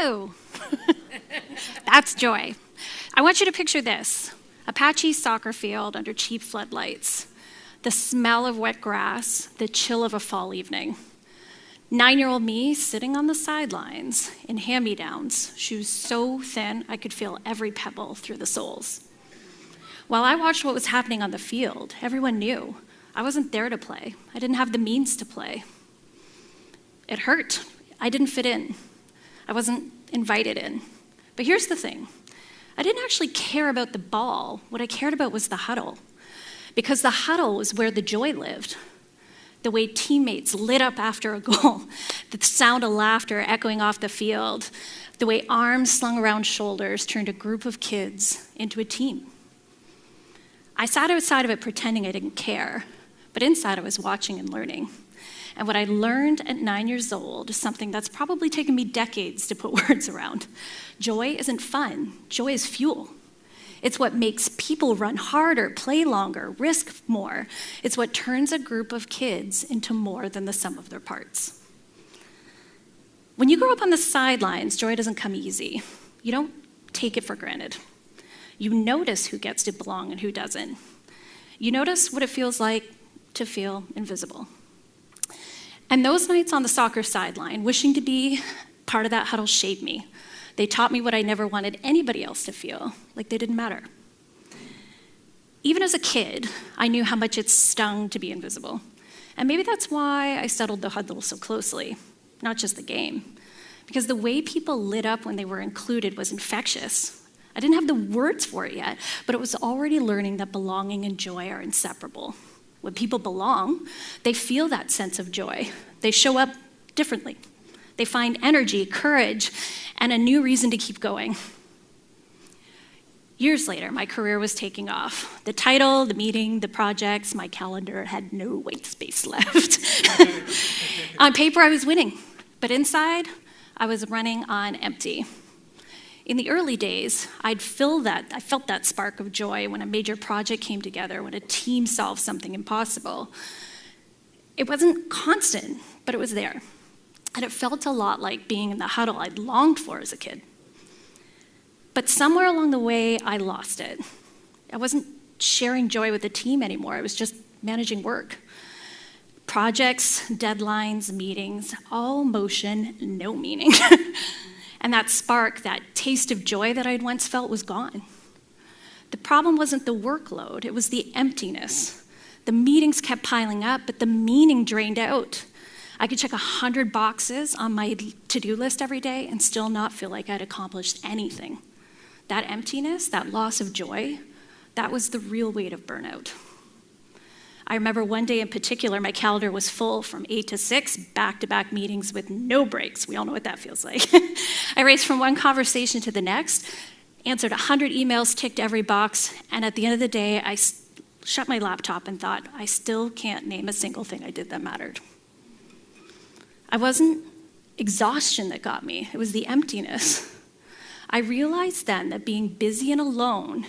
Hello. That's joy. I want you to picture this: a patchy soccer field under cheap floodlights, the smell of wet grass, the chill of a fall evening. 9-year-old me sitting on the sidelines in hand-me-downs, shoes so thin I could feel every pebble through the soles. While I watched what was happening on the field, everyone knew I wasn't there to play. I didn't have the means to play. It hurt. I didn't fit in. I wasn't invited in. But here's the thing. I didn't actually care about the ball. What I cared about was the huddle, because the huddle was where the joy lived. The way teammates lit up after a goal, the sound of laughter echoing off the field, the way arms slung around shoulders turned a group of kids into a team. I sat outside of it pretending I didn't care, but inside I was watching and learning. And what I learned at 9 years old is something that's probably taken me decades to put words around. Joy isn't fun. Joy is fuel. It's what makes people run harder, play longer, risk more. It's what turns a group of kids into more than the sum of their parts. When you grow up on the sidelines, joy doesn't come easy. You don't take it for granted. You notice who gets to belong and who doesn't. You notice what it feels like to feel invisible. And those nights on the soccer sideline, wishing to be part of that huddle, shaped me. They taught me what I never wanted anybody else to feel, like they didn't matter. Even as a kid, I knew how much it stung to be invisible. And maybe that's why I studied the huddle so closely, not just the game. Because the way people lit up when they were included was infectious. I didn't have the words for it yet, but it was already learning that belonging and joy are inseparable. When people belong, they feel that sense of joy. They show up differently. They find energy, courage, and a new reason to keep going. Years later, my career was taking off. The title, the meeting, the projects, my calendar had no white space left. On paper, I was winning, but inside, I was running on empty. In the early days, I felt that spark of joy when a major project came together, when a team solved something impossible. It wasn't constant, but it was there. And it felt a lot like being in the huddle I'd longed for as a kid. But somewhere along the way, I lost it. I wasn't sharing joy with the team anymore. I was just managing work. Projects, deadlines, meetings, all motion, no meaning. And that spark, that taste of joy that I'd once felt was gone. The problem wasn't the workload, it was the emptiness. The meetings kept piling up, but the meaning drained out. I could check 100 boxes on my to-do list every day and still not feel like I'd accomplished anything. That emptiness, that loss of joy, that was the real weight of burnout. I remember one day in particular, my calendar was full from 8 to 6, back-to-back meetings with no breaks. We all know what that feels like. I raced from one conversation to the next, answered 100 emails, ticked every box, and at the end of the day, I shut my laptop and thought, I still can't name a single thing I did that mattered. I wasn't exhaustion that got me, it was the emptiness. I realized then that being busy and alone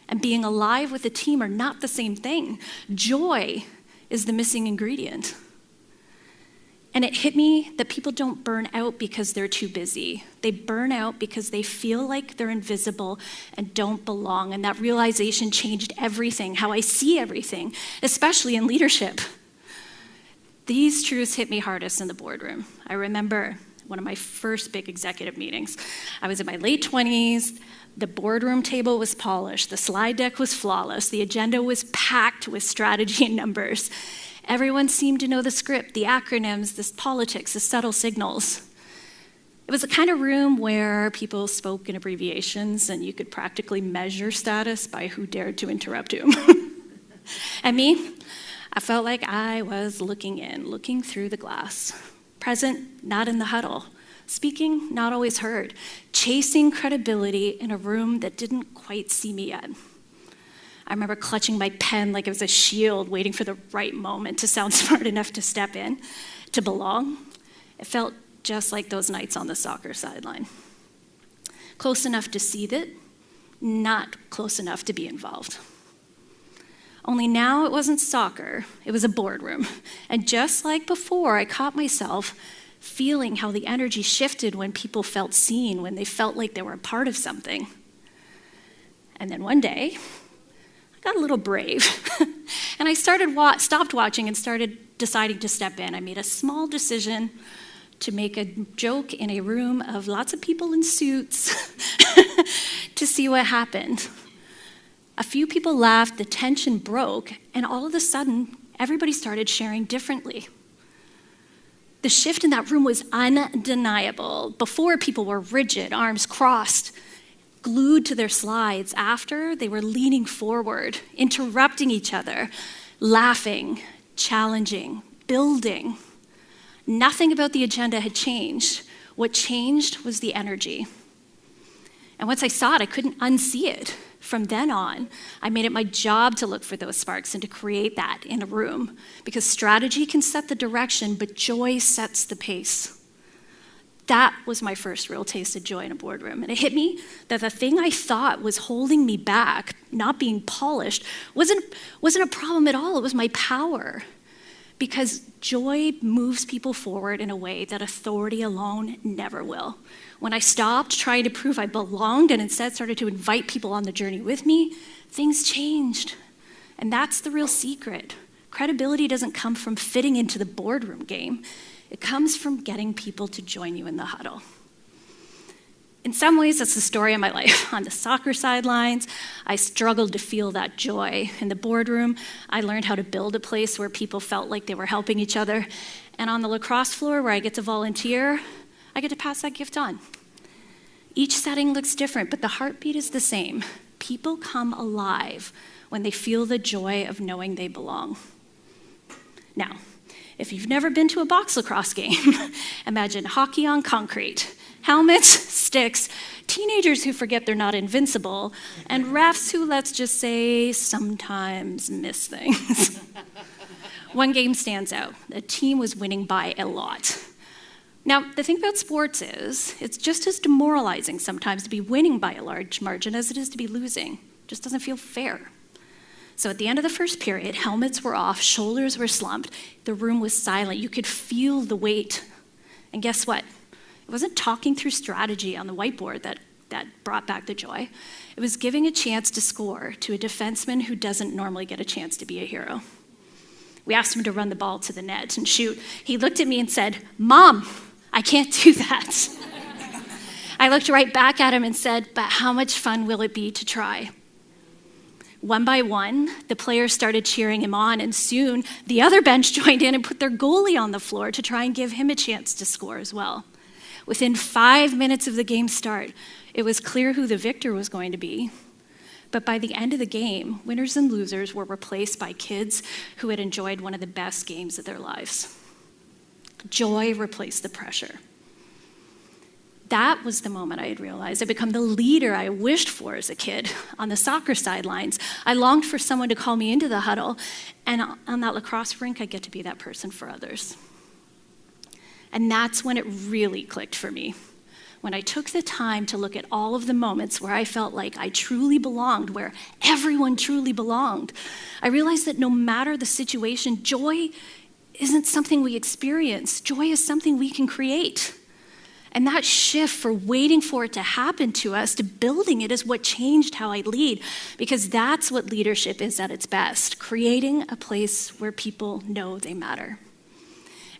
and being alive with a team are not the same thing. Joy is the missing ingredient. And it hit me that people don't burn out because they're too busy. They burn out because they feel like they're invisible and don't belong. And that realization changed everything, how I see everything, especially in leadership. These truths hit me hardest in the boardroom. I remember one of my first big executive meetings. I was in my late 20s. The boardroom table was polished. The slide deck was flawless. The agenda was packed with strategy and numbers. Everyone seemed to know the script, the acronyms, the politics, the subtle signals. It was the kind of room where people spoke in abbreviations and you could practically measure status by who dared to interrupt whom. And me, I felt like I was looking in, looking through the glass. Present, not in the huddle. Speaking, not always heard. Chasing credibility in a room that didn't quite see me yet. I remember clutching my pen like it was a shield, waiting for the right moment to sound smart enough to step in, to belong. It felt just like those nights on the soccer sideline. Close enough to see it, not close enough to be involved. Only now it wasn't soccer, it was a boardroom. And just like before, I caught myself feeling how the energy shifted when people felt seen, when they felt like they were a part of something. And then one day, I got a little brave, and I stopped watching and started deciding to step in. I made a small decision to make a joke in a room of lots of people in suits to see what happened. A few people laughed, the tension broke, and all of a sudden, everybody started sharing differently. The shift in that room was undeniable. Before, people were rigid, arms crossed, glued to their slides. After, they were leaning forward, interrupting each other, laughing, challenging, building. Nothing about the agenda had changed. What changed was the energy. And once I saw it, I couldn't unsee it. From then on, I made it my job to look for those sparks and to create that in a room, because strategy can set the direction, but joy sets the pace. That was my first real taste of joy in a boardroom. And it hit me that the thing I thought was holding me back, not being polished, wasn't a problem at all. It was my power. Because joy moves people forward in a way that authority alone never will. When I stopped trying to prove I belonged and instead started to invite people on the journey with me, things changed. And that's the real secret. Credibility doesn't come from fitting into the boardroom game. It comes from getting people to join you in the huddle. In some ways, that's the story of my life. On the soccer sidelines, I struggled to feel that joy. In the boardroom, I learned how to build a place where people felt like they were helping each other. And on the lacrosse floor, where I get to volunteer, I get to pass that gift on. Each setting looks different, but the heartbeat is the same. People come alive when they feel the joy of knowing they belong. Now, if you've never been to a box lacrosse game, imagine hockey on concrete. Helmets, sticks, teenagers who forget they're not invincible, and refs who, let's just say, sometimes miss things. One game stands out. The team was winning by a lot. Now, the thing about sports is, it's just as demoralizing sometimes to be winning by a large margin as it is to be losing. It just doesn't feel fair. So at the end of the first period, helmets were off, shoulders were slumped, the room was silent. You could feel the weight. And guess what? It wasn't talking through strategy on the whiteboard that brought back the joy. It was giving a chance to score to a defenseman who doesn't normally get a chance to be a hero. We asked him to run the ball to the net and shoot. He looked at me and said, "Mom, I can't do that." I looked right back at him and said, "But how much fun will it be to try?" One by one, the players started cheering him on, and soon the other bench joined in and put their goalie on the floor to try and give him a chance to score as well. Within 5 minutes of the game's start, it was clear who the victor was going to be. But by the end of the game, winners and losers were replaced by kids who had enjoyed one of the best games of their lives. Joy replaced the pressure. That was the moment I had realized I'd become the leader I wished for as a kid. On the soccer sidelines, I longed for someone to call me into the huddle, and on that lacrosse rink, I get to be that person for others. And that's when it really clicked for me. When I took the time to look at all of the moments where I felt like I truly belonged, where everyone truly belonged, I realized that no matter the situation, joy isn't something we experience. Joy is something we can create. And that shift for waiting for it to happen to us, to building it, is what changed how I lead, because that's what leadership is at its best, creating a place where people know they matter.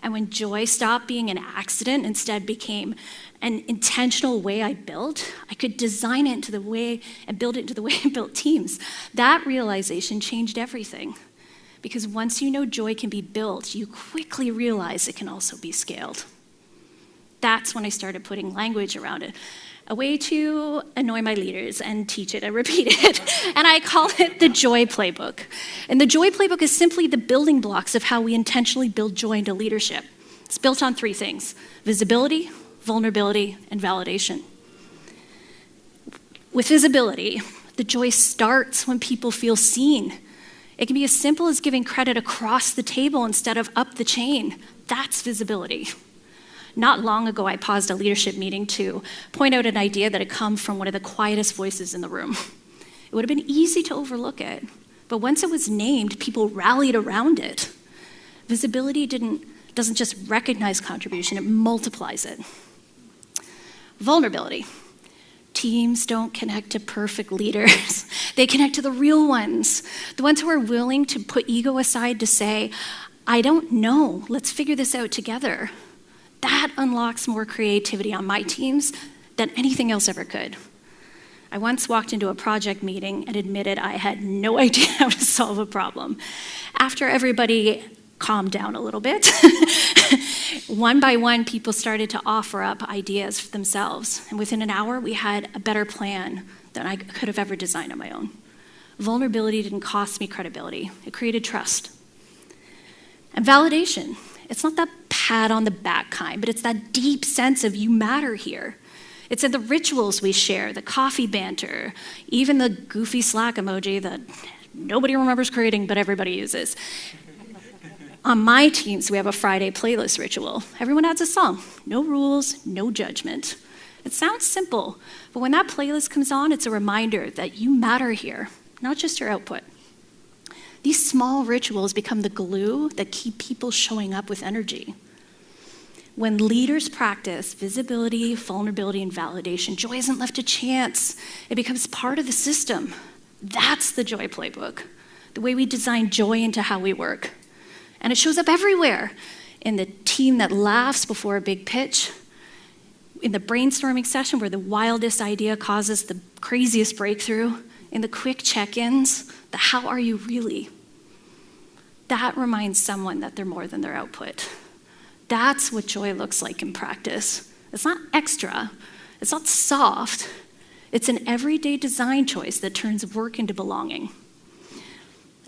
And when joy stopped being an accident, instead became an intentional way I built, I could design it into the way and build it into the way I built teams. That realization changed everything. Because once you know joy can be built, you quickly realize it can also be scaled. That's when I started putting language around it, a way to annoy my leaders and teach it and repeat it. And I call it the Joy Playbook. And the Joy Playbook is simply the building blocks of how we intentionally build joy into leadership. It's built on 3 things: visibility, vulnerability, and validation. With visibility, the joy starts when people feel seen. It can be as simple as giving credit across the table instead of up the chain. That's visibility. Not long ago, I paused a leadership meeting to point out an idea that had come from one of the quietest voices in the room. It would have been easy to overlook it, but once it was named, people rallied around it. Visibility doesn't just recognize contribution, it multiplies it. Vulnerability. Teams don't connect to perfect leaders. They connect to the real ones, the ones who are willing to put ego aside to say, I don't know, let's figure this out together. That unlocks more creativity on my teams than anything else ever could. I once walked into a project meeting and admitted I had no idea how to solve a problem. After everybody calmed down a little bit, one by one, people started to offer up ideas for themselves. And within an hour, we had a better plan than I could have ever designed on my own. Vulnerability didn't cost me credibility. It created trust. And validation. It's not that pat on the back kind, but it's that deep sense of you matter here. It's in the rituals we share, the coffee banter, even the goofy Slack emoji that nobody remembers creating, but everybody uses. On my teams, we have a Friday playlist ritual. Everyone adds a song. No rules, no judgment. It sounds simple, but when that playlist comes on, it's a reminder that you matter here, not just your output. These small rituals become the glue that keep people showing up with energy. When leaders practice visibility, vulnerability, and validation, joy isn't left to chance. It becomes part of the system. That's the joy playbook, the way we design joy into how we work. And it shows up everywhere, in the team that laughs before a big pitch, in the brainstorming session where the wildest idea causes the craziest breakthrough, in the quick check-ins, the how are you really? That reminds someone that they're more than their output. That's what joy looks like in practice. It's not extra, it's not soft, it's an everyday design choice that turns work into belonging.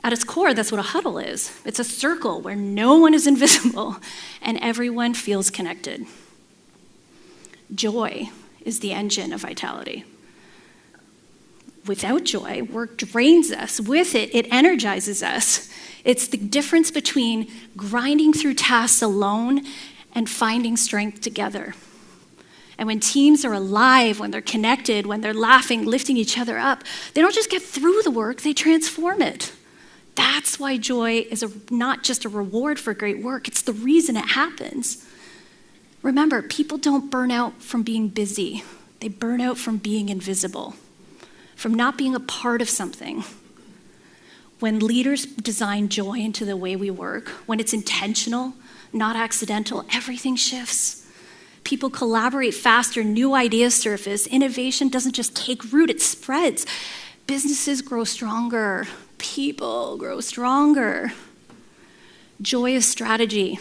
At its core, that's what a huddle is. It's a circle where no one is invisible and everyone feels connected. Joy is the engine of vitality. Without joy, work drains us. With it, it energizes us. It's the difference between grinding through tasks alone and finding strength together. And when teams are alive, when they're connected, when they're laughing, lifting each other up, they don't just get through the work, they transform it. That's why joy is not just a reward for great work, it's the reason it happens. Remember, people don't burn out from being busy. They burn out from being invisible, from not being a part of something. When leaders design joy into the way we work, when it's intentional, not accidental, everything shifts. People collaborate faster, new ideas surface, innovation doesn't just take root, it spreads. Businesses grow stronger, people grow stronger. Joy is strategy.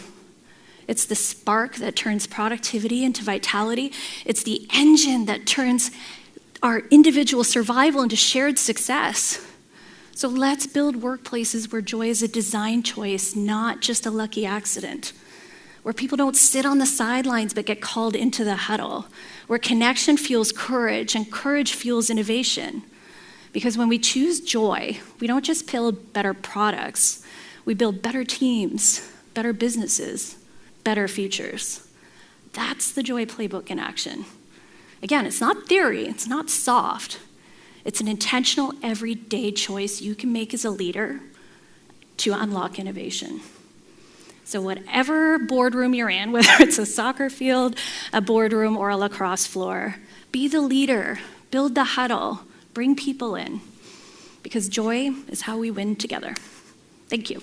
It's the spark that turns productivity into vitality. It's the engine that turns our individual survival into shared success. So let's build workplaces where joy is a design choice, not just a lucky accident. Where people don't sit on the sidelines but get called into the huddle. Where connection fuels courage and courage fuels innovation. Because when we choose joy, we don't just build better products, we build better teams, better businesses, better futures. That's the joy playbook in action. Again, it's not theory, it's not soft. It's an intentional, everyday choice you can make as a leader to unlock innovation. So whatever boardroom you're in, whether it's a soccer field, a boardroom, or a lacrosse floor, be the leader, build the huddle, bring people in, because joy is how we win together. Thank you.